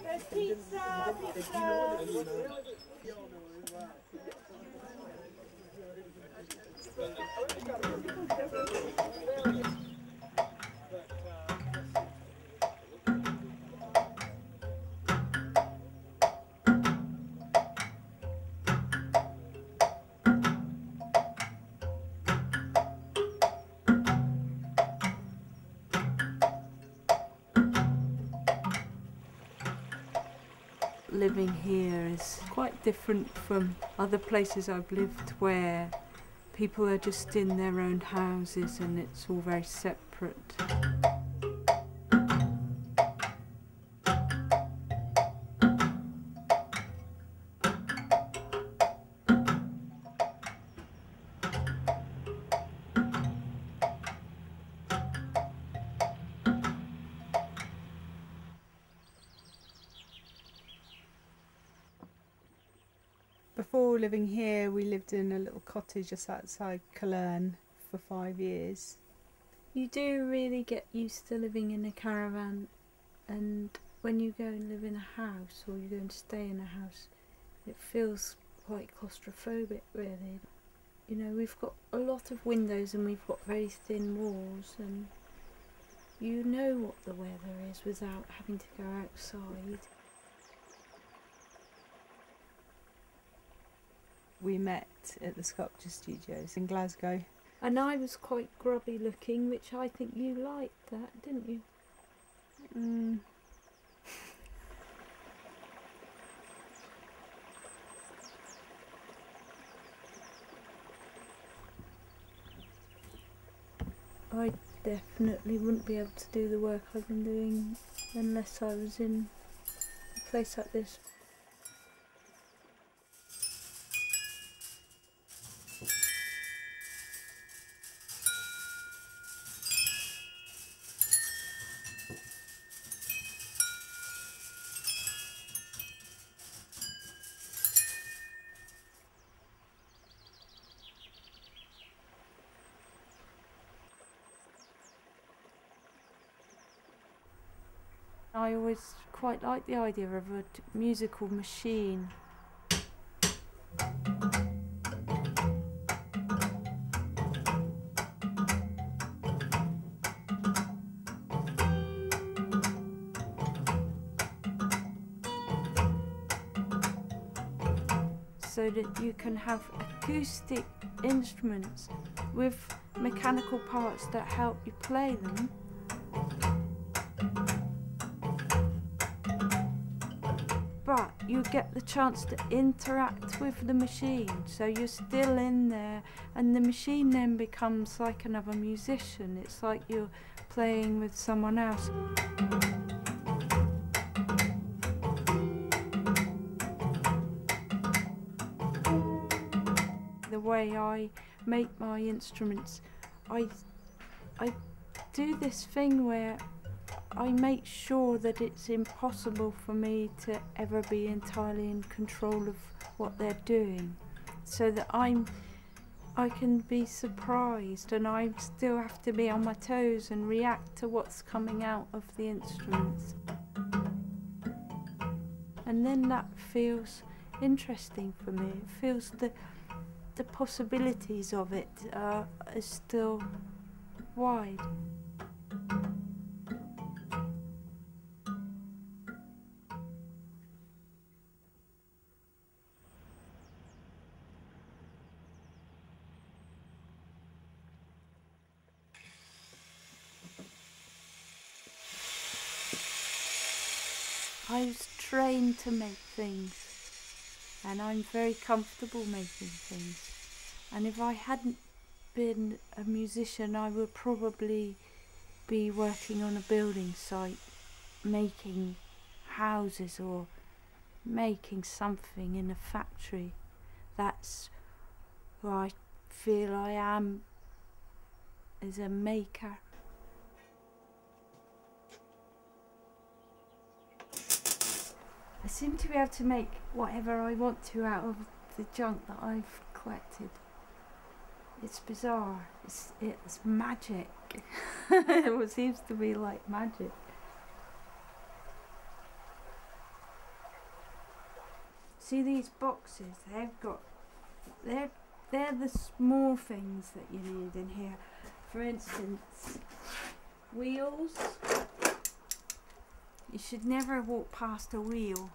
There's pizza, pizza. Living here is quite different from other places I've lived where people are just in their own houses and it's all very separate. Before living here, we lived in a little cottage just outside Cologne for 5 years. You do really get used to living in a caravan, and when you go and live in a house or you go and stay in a house, it feels quite claustrophobic really. You know, we've got a lot of windows and we've got very thin walls, and you know what the weather is without having to go outside. We met at the Sculpture Studios in Glasgow. And I was quite grubby looking, which I think you liked that, didn't you? I definitely wouldn't be able to do the work I've been doing unless I was in a place like this. I always quite like the idea of a musical machine. So that you can have acoustic instruments with mechanical parts that help you play them. But you get the chance to interact with the machine, so you're still in there, and the machine then becomes like another musician. It's like you're playing with someone else. The way I make my instruments, I do this thing where I make sure that it's impossible for me to ever be entirely in control of what they're doing, so that I can be surprised and I still have to be on my toes and react to what's coming out of the instruments. And then that feels interesting for me. It feels the possibilities of it are still wide. I was trained to make things, and I'm very comfortable making things. And if I hadn't been a musician, I would probably be working on a building site, making houses or making something in a factory. That's who I feel I am, as a maker. I seem to be able to make whatever I want to out of the junk that I've collected. It's bizarre. It's magic. It seems to be like magic. See these boxes? They're the small things that you need in here. For instance, wheels. You should never walk past a wheel.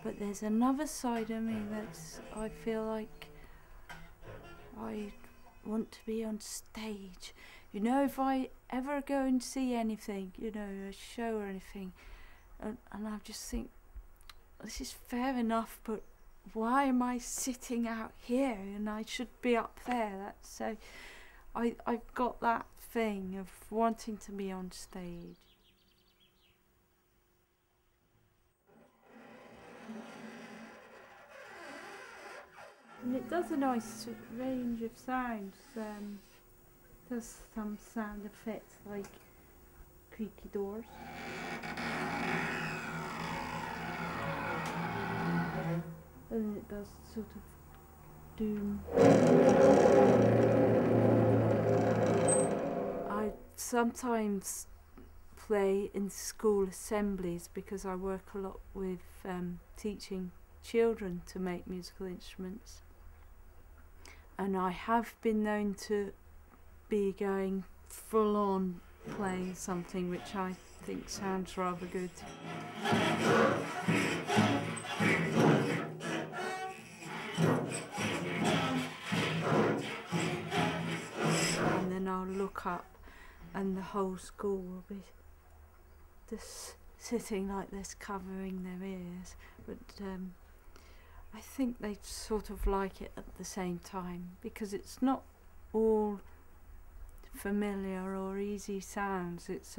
But there's another side of me that's, I feel like I want to be on stage. You know, if I ever go and see anything, you know, a show or anything, and I just think, this is fair enough, but why am I sitting out here and I should be up there? That's so, I've got that thing of wanting to be on stage. And it does a nice range of sounds. Does some sound effects like creaky doors. And it does sort of doom. I sometimes play in school assemblies because I work a lot with teaching children to make musical instruments. And I have been known to be going full on playing something which I think sounds rather good. And then I'll look up and the whole school will be just sitting like this, covering their ears. But I think they sort of like it at the same time, because it's not all familiar or easy sounds. It's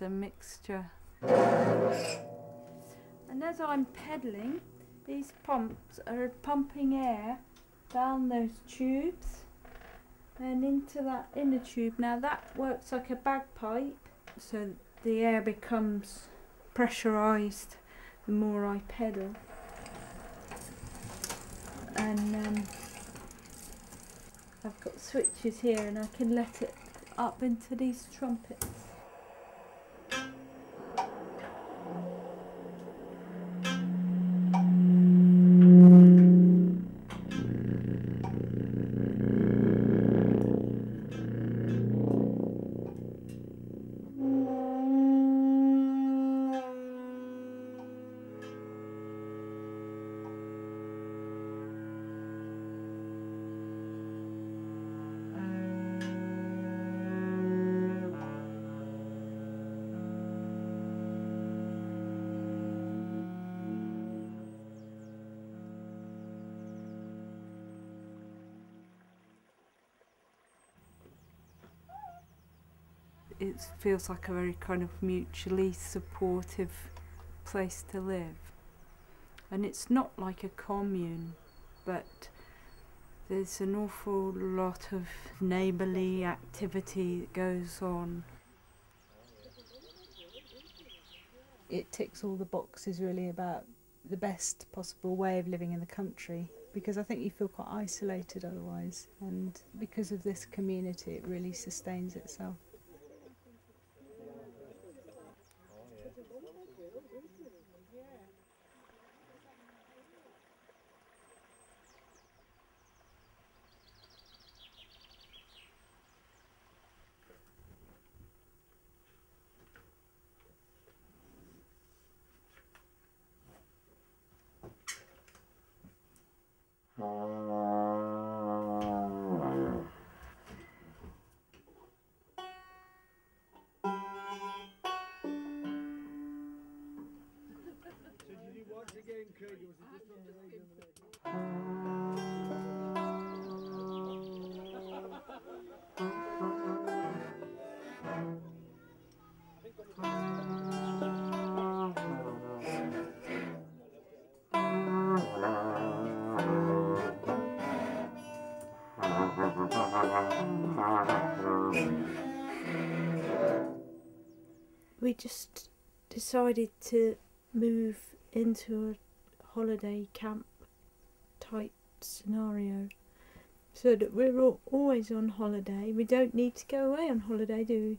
a mixture. And as I'm pedalling, these pumps are pumping air down those tubes and into that inner tube. Now that works like a bagpipe, so the air becomes pressurized the more I pedal. And I've got switches here and I can let it up into these trumpets. It feels like a very kind of mutually supportive place to live. And it's not like a commune, but there's an awful lot of neighbourly activity that goes on. It ticks all the boxes really about the best possible way of living in the country, because I think you feel quite isolated otherwise, and because of this community it really sustains itself. we just decided to move into a holiday camp type scenario, so that we're always on holiday. We don't need to go away on holiday, do we?